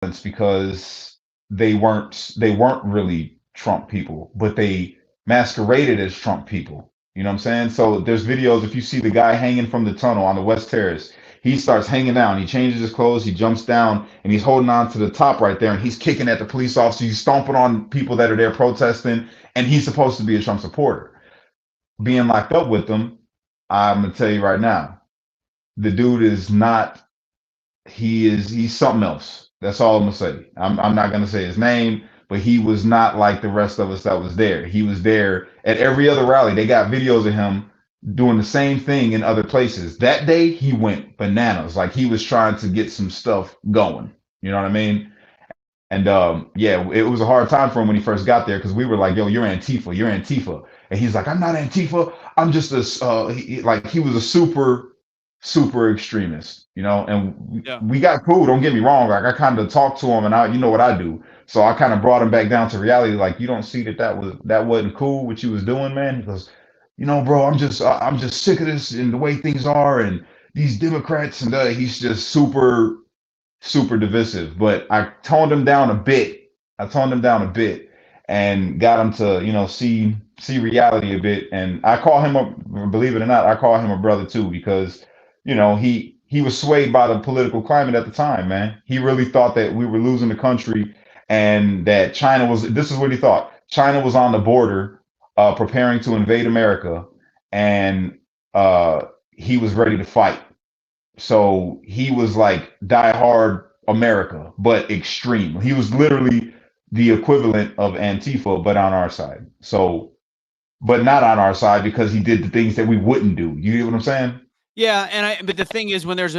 because they weren't really Trump people, but they masqueraded as Trump people. You know what I'm saying? So there's videos, if you see the guy hanging from the tunnel on the West Terrace, he starts hanging down, he changes his clothes, he jumps down, and he's holding on to the top right there, and he's kicking at the police officer, he's stomping on people that are there protesting, and he's supposed to be a Trump supporter. Being locked up with them, I'm gonna tell you right now, the dude is not, he's something else. That's all I'm gonna say. I'm not gonna say his name, but he was not like the rest of us that was there. He was there at every other rally. They got videos of him doing the same thing in other places. That day he went bananas. Like he was trying to get some stuff going. You know what I mean? And yeah, it was a hard time for him when he first got there because we were like, "Yo, you're Antifa, you're Antifa," and he's like, "I'm not Antifa. I'm just a like he was a super extremist, you know." And Yeah. we got cool. Don't get me wrong. Like I kind of talked to him, and you know what I do. So I kind of brought him back down to reality. Like you don't see that wasn't cool what you was doing, man. He goes, "You know, bro, I'm just sick of this and the way things are and these Democrats and he's just super divisive." But I toned him down a bit. I toned him down a bit and got him to, see reality a bit. And I call him a, believe it or not, I call him a brother too, because, he was swayed by the political climate at the time, man. He really thought that we were losing the country and that China was, this is what he thought. China was on the border, preparing to invade America, and he was ready to fight. So he was like die hard America, but extreme. He was literally the equivalent of Antifa, but on our side. So, but not on our side because he did the things that we wouldn't do. You get what I'm saying? Yeah, but the thing is, when there's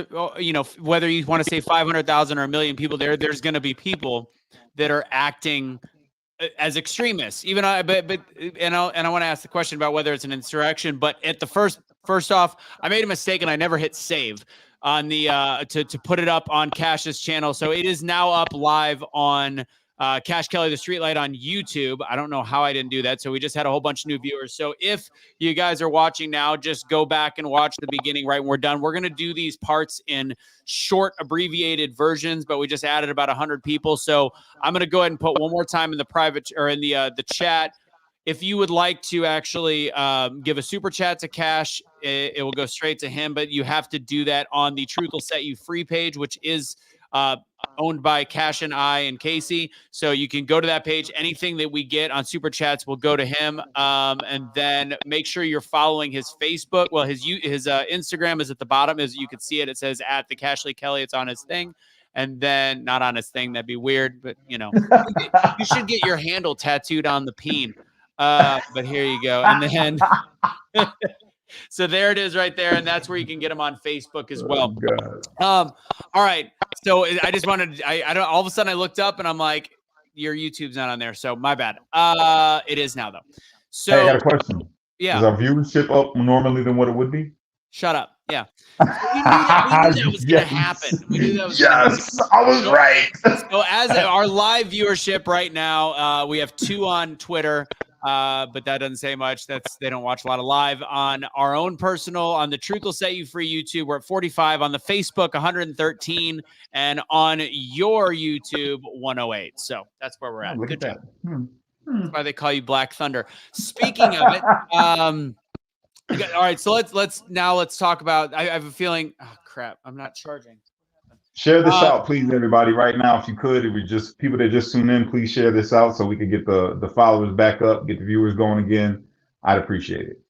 whether you want to say 500,000 or a million people there's going to be people that are acting as extremists. Even I want to ask the question about whether it's an insurrection. But at the first off, I made a mistake and I never hit save on the to put it up on Cash's channel. So it is now up live on Cash Kelly the Streetlight on YouTube. I don't know how I didn't do that. So we just had a whole bunch of new viewers. So if you guys are watching now, just go back and watch the beginning right when we're done. We're going to do these parts in short abbreviated versions, but we just added about 100 people. So I'm going to go ahead and put one more time in the private or in the chat. If you would like to actually give a super chat to Cash, it will go straight to him, but you have to do that on the Truth Will Set You Free page, which is owned by Cash and I and Casey. So you can go to that page. Anything that we get on super chats will go to him. And then make sure you're following his Facebook. Well, his Instagram is at the bottom. As you can see it, it says at the Cashley Kelly. It's on his thing. And then not on his thing. That'd be weird, but you should get your handle tattooed on the peen. But here you go. And then so there it is right there. And that's where you can get them on Facebook as well. All right. So I just wanted, I don't, all of a sudden I looked up and I'm like, your YouTube's not on there. So my bad. It is now though. So hey, I got a question. Yeah. Is our viewership up normally than what it would be? Shut up. Yeah. We knew that was going to happen. We knew that was going to happen. I was right. So as our live viewership right now, we have 2 on Twitter. But that doesn't say much. They don't watch a lot of live. On our own personal, on the Truth Will Set You Free YouTube, we're at 45. On the Facebook, 113. And on your YouTube, 108. So that's where we're at. Good job. That's why they call you Black Thunder. Speaking of it, all right. So let's talk about. I have a feeling. Oh crap! I'm not charging. Share this out, please, everybody, right now, if you could. If we just people that just tune in, please share this out so we can get the followers back up, get the viewers going again. I'd appreciate it.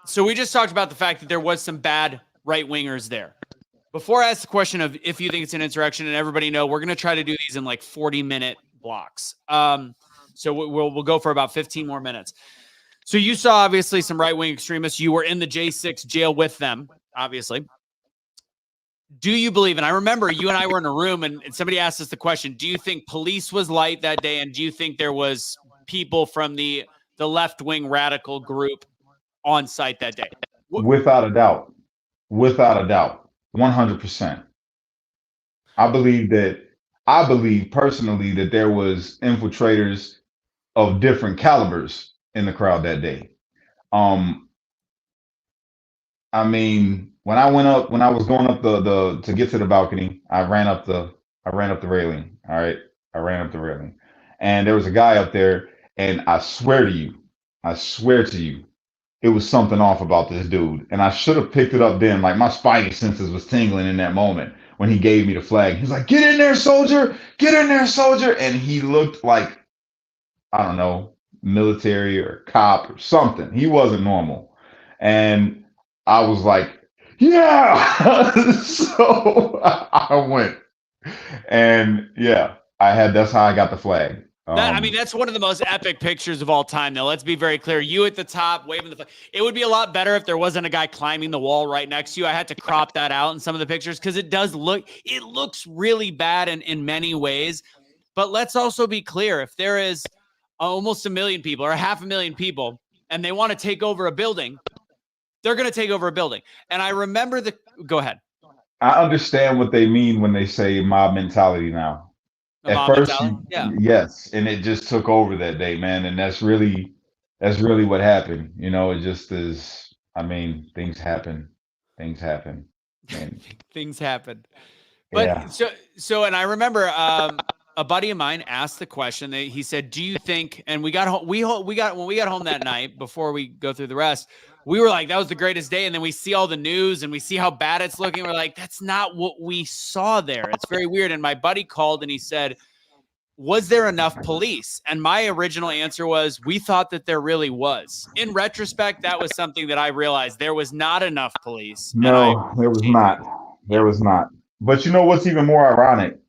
So we just talked about the fact that there was some bad right wingers there. Before I ask the question of if you think it's an insurrection, and everybody know, we're going to try to do these in like 40-minute blocks. So we'll go for about 15 more minutes. So you saw obviously some right wing extremists. You were in the J6 jail with them, obviously. Do you believe, and I remember you and I were in a room and somebody asked us the question, do you think police was light that day? And do you think there was people from the left-wing radical group on site that day? Without a doubt. 100%. I believe personally that there was infiltrators of different calibers in the crowd that day. I mean, when I was going up to get to the balcony, I ran up the I ran up the railing. All right. I ran up the railing. And there was a guy up there, and I swear to you, it was something off about this dude. And I should have picked it up then. Like my spidey senses was tingling in that moment when he gave me the flag. He's like, "Get in there, soldier! Get in there, soldier!" And he looked like, I don't know, military or cop or something. He wasn't normal. And I was like, yeah. So I went. And yeah, that's how I got the flag. That's one of the most epic pictures of all time, though. Let's be very clear. You at the top waving the flag. It would be a lot better if there wasn't a guy climbing the wall right next to you. I had to crop that out in some of the pictures because it looks really bad in many ways. But let's also be clear. If there is almost 1 million people or 500,000 people and they want to take over a building, they're going to take over a building. And I remember go ahead. I understand what they mean when they say mob mentality now. At first, yes, and it just took over that day, man, and that's really what happened. It just is. I mean, things happen, and things happen. But yeah. So, and I remember a buddy of mine asked the question. He said, "Do you think?" And we got home. When we got home that night, before we go through the rest, we were like, "That was the greatest day." And then we see all the news and we see how bad it's looking. We're like, "That's not what we saw there." It's very weird. And my buddy called and he said, "Was there enough police?" And my original answer was, we thought that there really was. In retrospect, that was something that I realized there was not enough police. No, there was not. There was not. But you know what's even more ironic,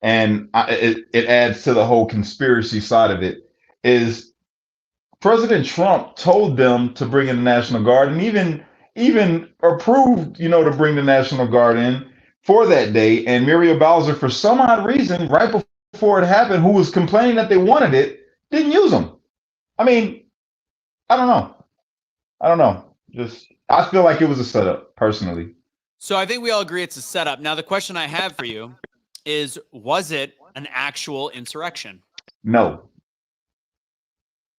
and it adds to the whole conspiracy side of it, is President Trump told them to bring in the National Guard, and even approved, to bring the National Guard in for that day. And Muriel Bowser, for some odd reason, right before it happened, who was complaining that they wanted it, didn't use them. I mean, I don't know. Just I feel like it was a setup, personally. So I think we all agree it's a setup. Now the question I have for you is, was it an actual insurrection? No.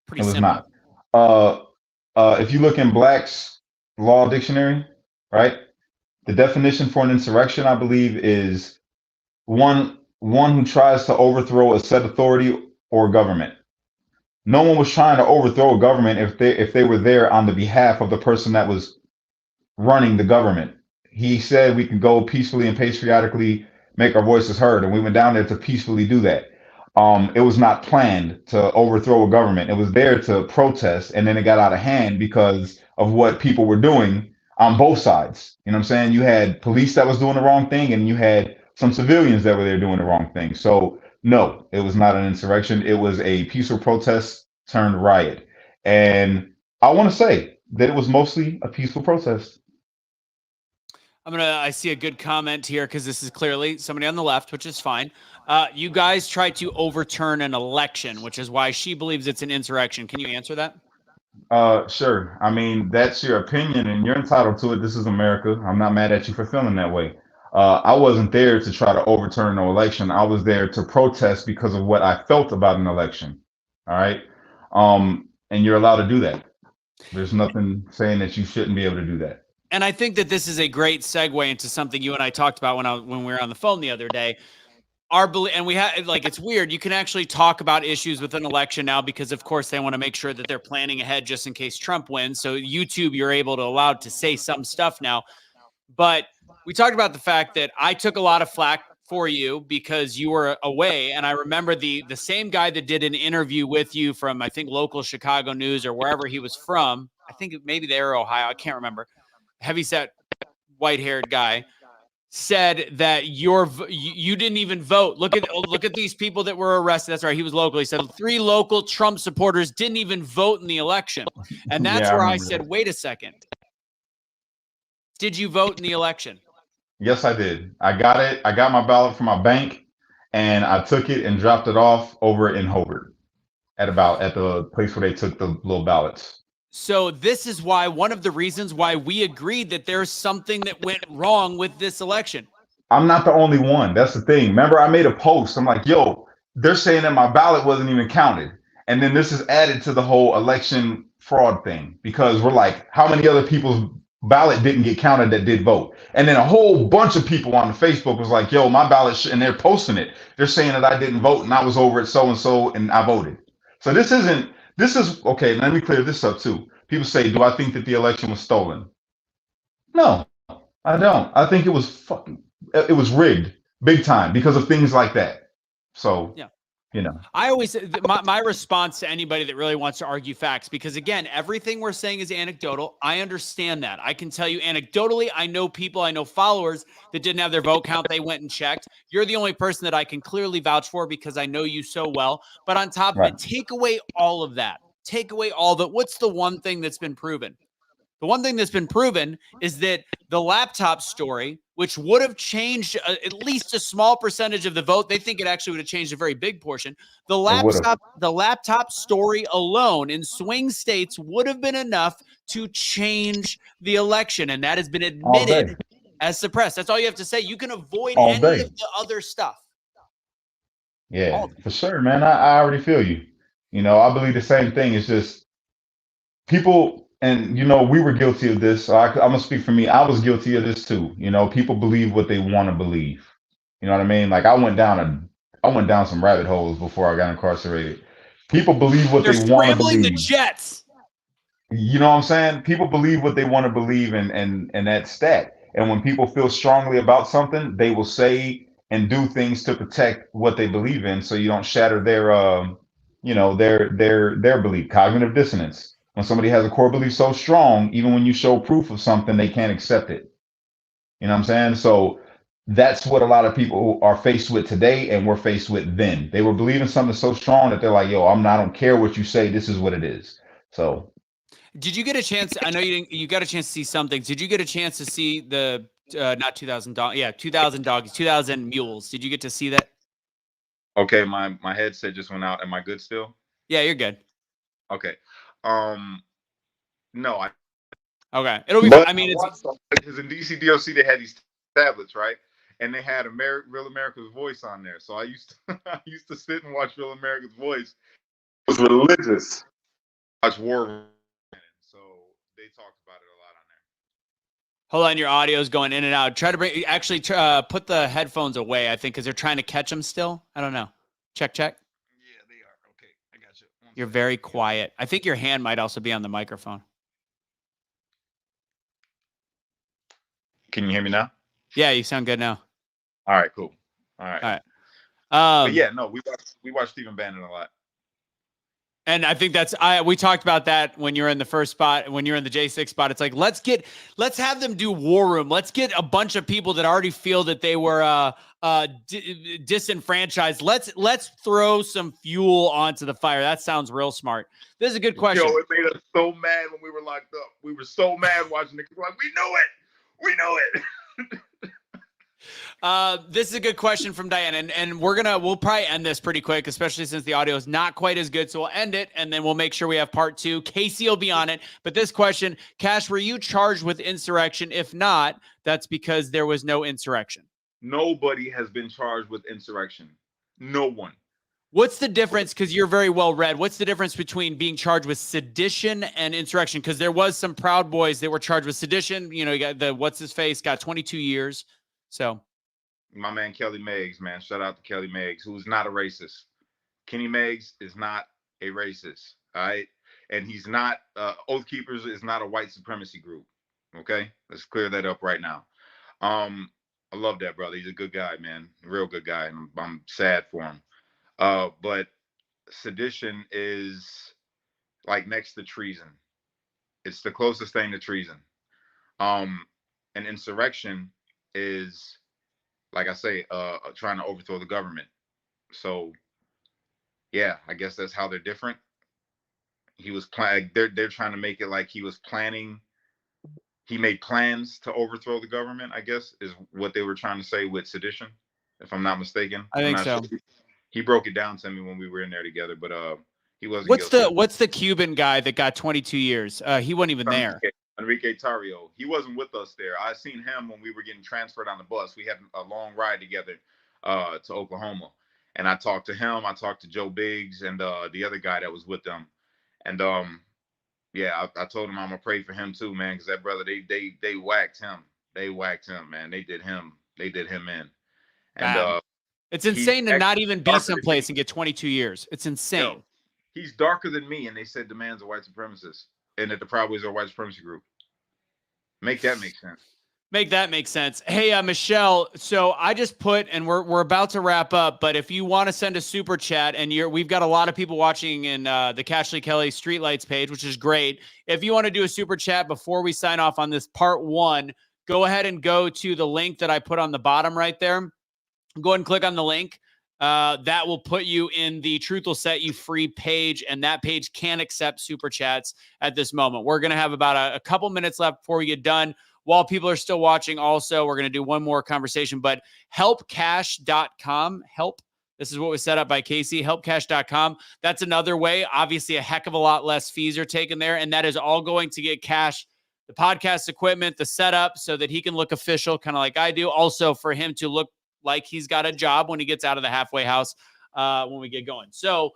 Pretty it was simple. Not. If you look in Black's Law Dictionary, right, the definition for an insurrection, I believe, is one who tries to overthrow a set authority or government. No one was trying to overthrow a government if they were there on the behalf of the person that was running the government. He said we could go peacefully and patriotically make our voices heard, and we went down there to peacefully do that. It was not planned to overthrow a government. It was there to protest, and then it got out of hand because of what people were doing on both sides. You know what I'm saying? You had police that was doing the wrong thing, and you had some civilians that were there doing the wrong thing. So no, it was not an insurrection. It was a peaceful protest turned riot. And I want to say that it was mostly a peaceful protest. I see a good comment here because this is clearly somebody on the left, which is fine. You guys tried to overturn an election, which is why she believes it's an insurrection. Can you answer that? Sure. I mean, that's your opinion and you're entitled to it. This is America. I'm not mad at you for feeling that way. I wasn't there to try to overturn no election. I was there to protest because of what I felt about an election. All right. And you're allowed to do that. There's nothing saying that you shouldn't be able to do that. And I think that this is a great segue into something you and I talked about when we were on the phone the other day. And we had, like, it's weird. You can actually talk about issues with an election now because, of course, they want to make sure that they're planning ahead just in case Trump wins. So YouTube, you're able to allow to say some stuff now. But we talked about the fact that I took a lot of flack for you because you were away. And I remember the same guy that did an interview with you from, I think, local Chicago news or wherever he was from. I think maybe they were Ohio. I can't remember. Heavyset, white-haired guy said that you didn't even vote. Look at these people that were arrested. That's right. He was local. He said 3 local Trump supporters didn't even vote in the election. And that's where I said, wait a second. Did you vote in the election? Yes, I did. I got it. I got my ballot from my bank and I took it and dropped it off over in Hobart at the place where they took the little ballots. So this is why one of the reasons why we agreed that there's something that went wrong with this election. I'm not the only one. That's the thing. Remember, I made a post. I'm like, yo, they're saying that my ballot wasn't even counted. And then this is added to the whole election fraud thing because we're like, how many other people's ballot didn't get counted that did vote. And then a whole bunch of people on the Facebook was like, yo, my ballot, and they're posting it. They're saying that I didn't vote and I was over at so and so and I voted. So this is, okay, let me clear this up too. People say, do I think that the election was stolen? No, I don't. I think it was rigged big time because of things like that. So, Yeah. you know, I always my response to anybody that really wants to argue facts, because again, everything we're saying is anecdotal. I understand that. I can tell you anecdotally, I know people, I know followers that didn't have their vote count. They went and checked. You're the only person that I can clearly vouch for because I know you so well. But on top of right. it, take away all of that. Take away all that. What's the one thing that's been proven? The one thing that's been proven is that the laptop story, which would have changed at least a small percentage of the vote, they think it actually would have changed a very big portion. It would have The laptop story alone in swing states would have been enough to change the election, and that has been all day, admitted as suppressed. That's all you have to say. You can avoid all any day. of the other stuff. Yeah, All for sure, man. I already feel you. You know, I believe the same thing. It's just people, and we were guilty of this. So I'm gonna speak for me. I was guilty of this too. You know, people believe what they want to believe. You know what I mean? Like I went down some rabbit holes before I got incarcerated. People believe what they're they want to scrambling the believe. jets. You know what I'm saying? People believe what they want to believe, and that's that. And when people feel strongly about something, they will say and do things to protect what they believe in, so you don't shatter their, their belief. Cognitive dissonance. When somebody has a core belief so strong, even when you show proof of something, they can't accept it. You know what I'm saying? So that's what a lot of people are faced with today, and we're faced with then. They were believing something so strong that they're like, "Yo, I don't care what you say. This is what it is." So Did you get a chance? I know you didn't. You got a chance to see something. Did you get a chance to see the not 2000 dog? Yeah, 2000 doggies, 2000 mules. Did you get to see that? Okay, my headset just went out. Am I good still? Yeah, you're good. Okay. Um, no, Okay, it'll be. but I I mean, it's watched some because in DC DOC they had these tablets, right? And they had Real America's Voice on there. So I used to I used to sit and watch Real America's Voice. It was religious. Watch War Room. So they talked about it a lot on there. hold on. Your audio's going in and out. Try to bring. Actually, put the headphones away. I think because they're trying to catch them still. I don't know. Check, check. Yeah, they are. Okay, I got you. One You're second. very quiet. I think your hand might also be on the microphone. Can you hear me now? Yeah, you sound good now. All right, cool. All right. All right. But yeah, no, we watched Stephen Bannon a lot. And I think we talked about that when you're in the first spot, when you're in the J6 spot. It's like, let's have them do War Room. Let's get a bunch of people that already feel that they were disenfranchised. Let's throw some fuel onto the fire. That sounds real smart. This is a good question. Yo, it made us so mad when we were locked up. We were so mad watching it. Like, we know it. We know it. This is a good question from Diane, and we'll probably end this pretty quick, especially since the audio is not quite as good. So we'll end it, and then we'll make sure we have part 2. Casey will be on it. But this question, Kash, were you charged with insurrection? If not, that's because there was no insurrection. Nobody has been charged with insurrection. No one. What's the difference? Because you're very well read. What's the difference between being charged with sedition and insurrection? Because there was some Proud Boys that were charged with sedition. You know, you got the what's his face got 22 years. So My man Kelly Meggs, man, shout out to Kelly Meggs, who's not a racist. Kenny Meggs is not a racist, all right? And he's not, Oath Keepers is not a white supremacy group, okay? Let's clear that up right now. I love that brother. He's a good guy, man, real good guy, and I'm sad for him. But sedition is like next to treason. It's the closest thing to treason. An insurrection is, like I say, trying to overthrow the government. So yeah, I guess that's how they're different. He was they're trying to make it like he was planning. He made plans to overthrow the government, I guess, is what they were trying to say with sedition, if I'm not mistaken. I I'm think not so. sure. He broke it down to me when we were in there together, but he wasn't guilty. What's the Cuban guy that got 22 years? He wasn't even there. Enrique Tarrio. He wasn't with us there. I seen him when we were getting transferred on the bus. We had a long ride together to Oklahoma. And I talked to him. I talked to Joe Biggs and the other guy that was with them. And yeah, I told him I'm gonna pray for him too, man, because that brother, they whacked him. They whacked him, man. They did him in. And Bad. It's he's insane to not actually even be darker than me. someplace and get 22 years. It's insane. Yo, he's darker than me, and they said the man's a white supremacist, and that the Proud Boys are a white supremacy group. Make that make sense. Make that make sense. Hey, Michelle. So I just put, and we're about to wrap up, but if you want to send a super chat, and we've got a lot of people watching in the Cashley Kelly Streetlights page, which is great. If you want to do a super chat before we sign off on this part 1, go ahead and go to the link that I put on the bottom right there. Go ahead and click on the link. That will put you in the Truth Will Set You Free page, and that page can accept super chats at this moment. We're going to have about a couple minutes left before we get done. While people are still watching, also, we're going to do one more conversation, but helpcash.com, this is what was set up by Casey, helpcash.com. That's another way. Obviously, a heck of a lot less fees are taken there, and that is all going to get Cash the podcast equipment, the setup, so that he can look official, kind of like I do. Also, for him to look like he's got a job when he gets out of the halfway house when we get going. So,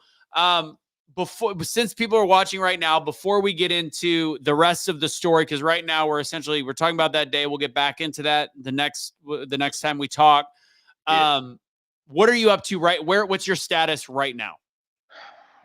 since people are watching right now, before we get into the rest of the story, because right now we're talking about that day. We'll get back into that the next time we talk. What are you up to what's your status right now?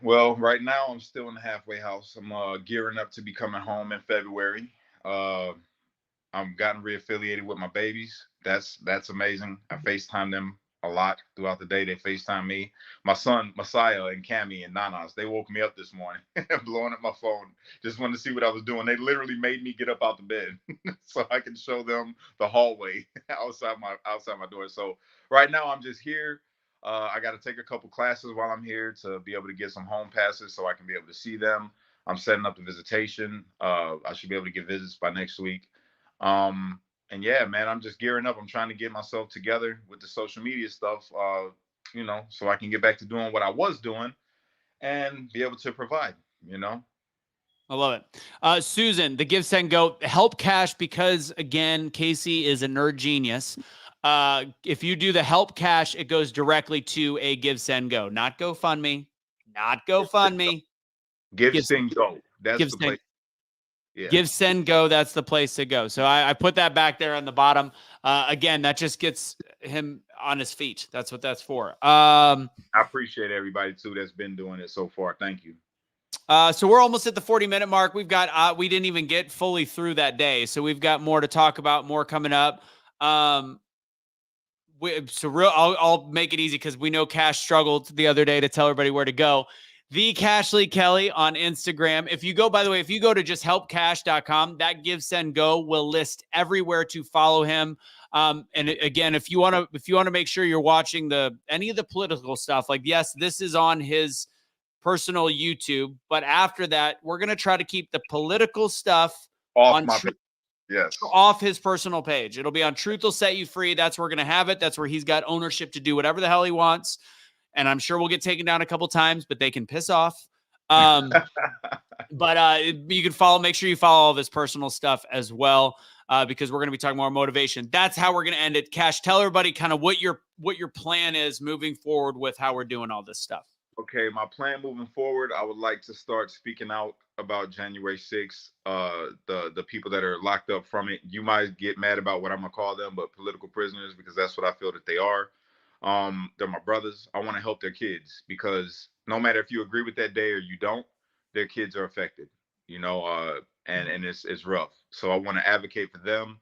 Well, right now I'm still in the halfway house. I'm gearing up to be coming home in February. I'm gotten reaffiliated with my babies. That's amazing. I FaceTime them a lot throughout the day. They FaceTime me. My son, Messiah, and Cammy and Nanas, they woke me up this morning, blowing up my phone. Just wanted to see what I was doing. They literally made me get up out the bed so I can show them the hallway outside my door. So right now I'm just here. I got to take a couple classes while I'm here to be able to get some home passes so I can be able to see them. I'm setting up the visitation. I should be able to get visits by next week. And yeah, man, I'm just gearing up. I'm trying to get myself together with the social media stuff, so I can get back to doing what I was doing and be able to provide, I love it. Susan, the Give, Send, Go, help Cash, because again, Casey is a nerd genius. If you do the help Cash, it goes directly to a Give, Send, Go, not GoFundMe, Give, Send, Go. That's the place. Yeah. Give, Send, Go. That's the place to go. So I put that back there on the bottom. Again, that just gets him on his feet. That's what that's for. I appreciate everybody too that's been doing it so far. Thank you. So we're almost at the 40-minute mark. We've got we didn't even get fully through that day, so we've got more to talk about, more coming up. I'll make it easy because we know Cash struggled the other day to tell everybody where to go. The Cashley Kelly on Instagram. If you go to just helpcash.com, that Give, Send, Go will list everywhere to follow him. And again, if you want to make sure you're watching any of the political stuff, like, yes, this is on his personal YouTube, but after that, we're going to try to keep the political stuff off his personal page. It'll be on Truth Will Set You Free. That's where we're going to have it. That's where he's got ownership to do whatever the hell he wants. And I'm sure we'll get taken down a couple times, but they can piss off. But you can make sure you follow all of his personal stuff as well, because we're going to be talking more motivation. That's how we're going to end it. Cash, tell everybody kind of what your plan is moving forward with how we're doing all this stuff. Okay, my plan moving forward, I would like to start speaking out about January 6th, the people that are locked up from it. You might get mad about what I'm going to call them, but political prisoners, because that's what I feel that they are. They're my brothers. I want to help their kids, because no matter if you agree with that day or you don't, their kids are affected, and it's rough. So I want to advocate for them.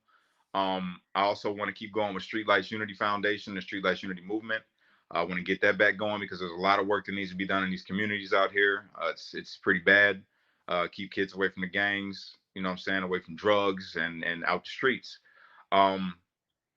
I also want to keep going with Streetlights Unity Foundation, the Streetlights Unity Movement. I want to get that back going, because there's a lot of work that needs to be done in these communities out here. It's pretty bad. Keep kids away from the gangs, away from drugs and out the streets.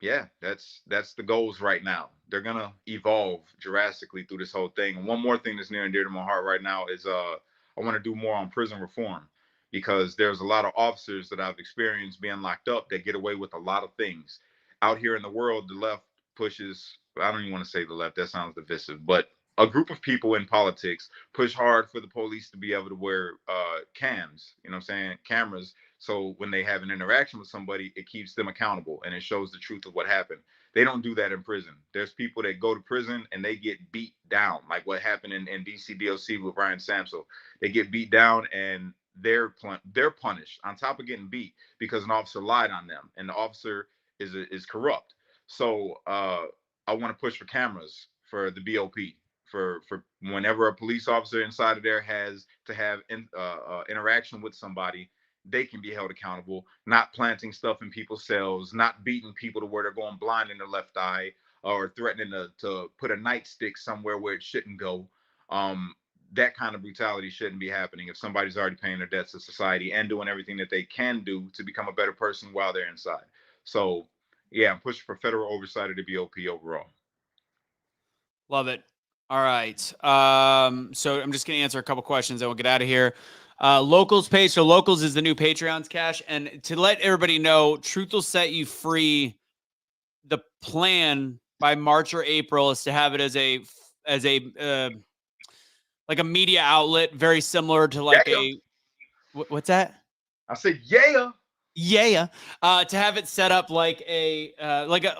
Yeah, that's the goals right now. They're gonna evolve drastically through this whole thing. And one more thing that's near and dear to my heart right now is I want to do more on prison reform, because there's a lot of officers that I've experienced being locked up that get away with a lot of things. Out here in the world, the left pushes, I don't even want to say the left, that sounds divisive, but a group of people in politics push hard for the police to be able to wear cams, cameras. So when they have an interaction with somebody, it keeps them accountable and it shows the truth of what happened. They don't do that in prison. There's people that go to prison and they get beat down, like what happened in DC DOC with Ryan Samsel. They get beat down and they're punished on top of getting beat because an officer lied on them, and the officer is corrupt. So I want to push for cameras for the BOP for whenever a police officer inside of there has to have interaction with somebody, they can be held accountable. Not planting stuff in people's cells, not beating people to where they're going blind in their left eye, or threatening to put a nightstick somewhere where it shouldn't go. That kind of brutality shouldn't be happening if somebody's already paying their debts to society and doing everything that they can do to become a better person while they're inside. So, yeah, I'm pushing for federal oversight of the BOP overall. Love it. All right. So I'm just going to answer a couple questions and we'll get out of here. Locals page. So Locals is the new Patreon's, Cash. And to let everybody know, Truth will set you free. The plan by March or April is to have it as a like a media outlet, very similar to like what's that? I said, yeah. Yeah. To have it set up like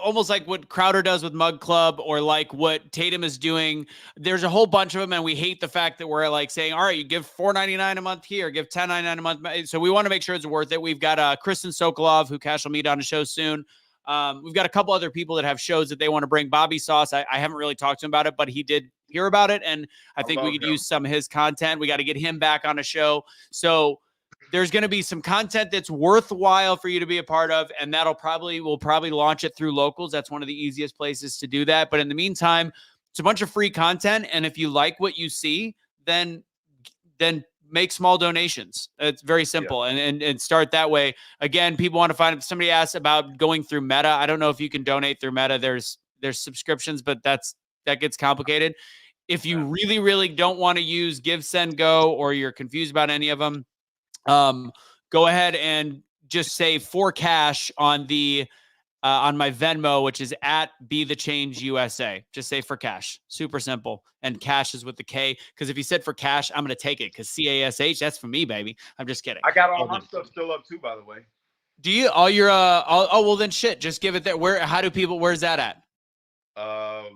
almost like what Crowder does with Mug Club, or like what Tatum is doing. There's a whole bunch of them, and we hate the fact that we're like saying, all right, you give $4.99 a month here, give $10.99 a month. So we want to make sure it's worth it. We've got Kristen Sokolov, who Cash will meet on a show soon. We've got a couple other people that have shows that they want to bring. Bobby Sauce, I haven't really talked to him about it, but he did hear about it, and I think we could use some of his content. We got to get him back on a show. So there's going to be some content that's worthwhile for you to be a part of, and we'll probably launch it through Locals. That's one of the easiest places to do that. But in the meantime, it's a bunch of free content, and if you like what you see, then make small donations. It's very simple. Yeah. And start that way. Again, people want to find, somebody asked about going through Meta. I don't know if you can donate through Meta. There's subscriptions, but that gets complicated. If you really, really don't want to use Give, Send, Go, or you're confused about any of them, go ahead and just say for Cash on my Venmo, which is at Be the Change USA. Just say for Cash. Super simple. And Cash is with the K. Because if you said for Cash, I'm going to take it. Because CASH, that's for me, baby. I'm just kidding. I got all my stuff still up too, by the way. Do you? All your well then shit. Just give it there. Where's that at? I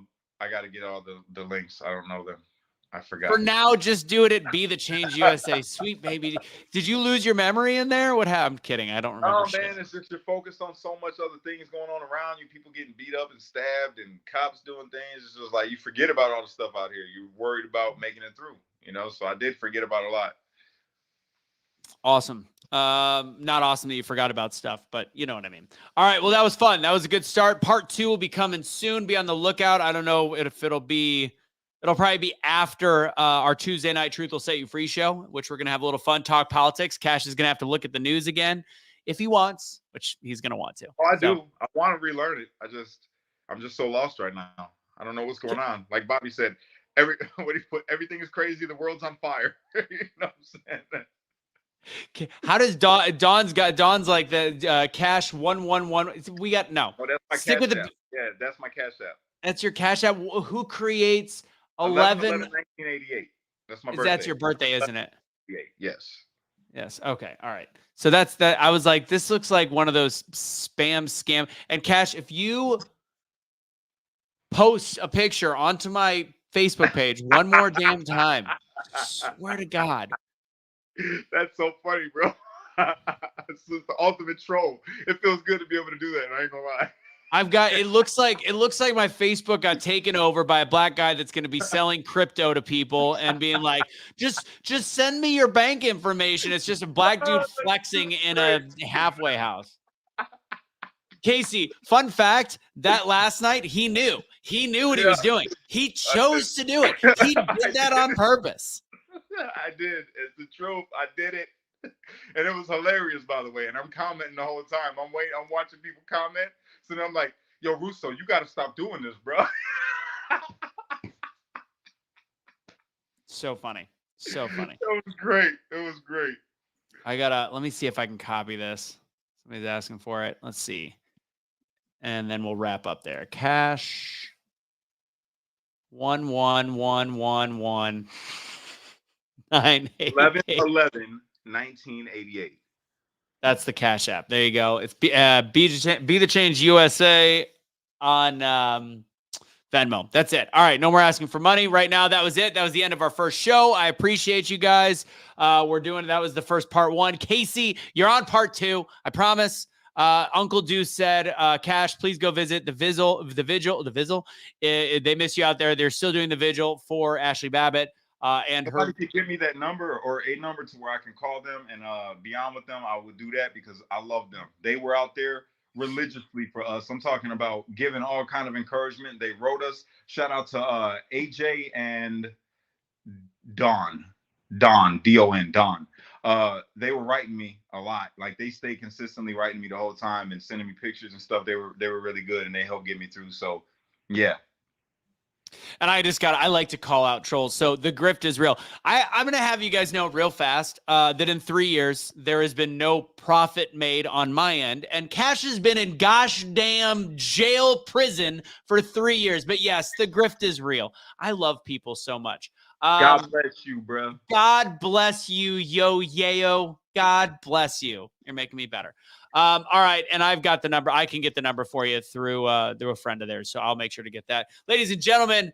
got to get all the links. I don't know them. I forgot. For now, just do it at Be the Change USA. Sweet baby. Did you lose your memory in there? What happened? I'm kidding. I don't remember. Oh man, it's just you're focused on so much other things going on around you. People getting beat up and stabbed, and cops doing things. It's just like you forget about all the stuff out here. You're worried about making it through. So I did forget about a lot. Awesome. Not awesome that you forgot about stuff, but you know what I mean. All right. Well, that was fun. That was a good start. Part 2 will be coming soon. Be on the lookout. I don't know if it'll probably be after our Tuesday night Truth Will Set You Free show, which we're going to have a little fun, talk politics. Cash is going to have to look at the news again if he wants, which he's going to want to. Oh, I do. I want to relearn it. I'm just so lost right now. I don't know what's going on. Like Bobby said, everything is crazy. The world's on fire. You know what I'm saying? How does Don's like the Cash 111? We got no. Oh, that's my Stick Cash with app. Yeah, that's my Cash app. That's your Cash app. Who creates 1988. That's my birthday. That's your birthday, isn't it? Yes. Yes. Okay. All right. So that's that. I was like, this looks like one of those spam scam. And Cash, if you post a picture onto my Facebook page one more damn time, swear to God. That's so funny, bro. It's just the ultimate troll. It feels good to be able to do that. I ain't gonna lie. It looks like my Facebook got taken over by a black guy that's going to be selling crypto to people and being like, just send me your bank information. It's just a black dude flexing in a halfway house. Casey, fun fact, that last night he knew what he was doing. He chose to do it. He did that on purpose. I did. It's the truth. I did it. And it was hilarious, by the way. And I'm commenting the whole time. I'm watching people comment. So then I'm like, yo, Russo, you got to stop doing this, bro. So funny. So funny. It was great. It was great. Let me see if I can copy this. Somebody's asking for it. Let's see. And then we'll wrap up there. Cash 11111 11/11/1988. That's the Cash app. There you go. It's Be the Change USA on Venmo. That's it. All right. No more asking for money right now. That was it. That was the end of our first show. I appreciate you guys. That was the first part 1. Casey, you're on part 2. I promise. Uncle Deuce said, Cash, please go visit the vigil. They miss you out there. They're still doing the vigil for Ashley Babbitt. And somebody could give me that number or a number to where I can call them and be on with them, I would do that because I love them. They were out there religiously for us. I'm talking about giving all kind of encouragement. They wrote us. Shout out to AJ and Don, D-O-N, Don. They were writing me a lot. Like they stayed consistently writing me the whole time and sending me pictures and stuff. They were really good and they helped get me through. So yeah. And I like to call out trolls. So the grift is real. I'm going to have you guys know real fast that in 3 years, there has been no profit made on my end. And Cash has been in gosh damn jail prison for 3 years. But yes, the grift is real. I love people so much. God bless you, bro. God bless you, yo. God bless you. You're making me better. All right. And I've got the number. I can get the number for you through a friend of theirs. So I'll make sure to get that. Ladies and gentlemen,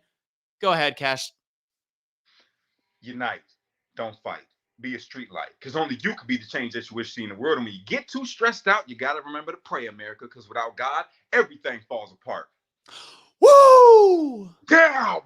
go ahead, Cash. Unite. Don't fight. Be a street light. Because only you can be the change that you wish to see in the world. And when you get too stressed out, you got to remember to pray, America. Because without God, everything falls apart. Woo! Down,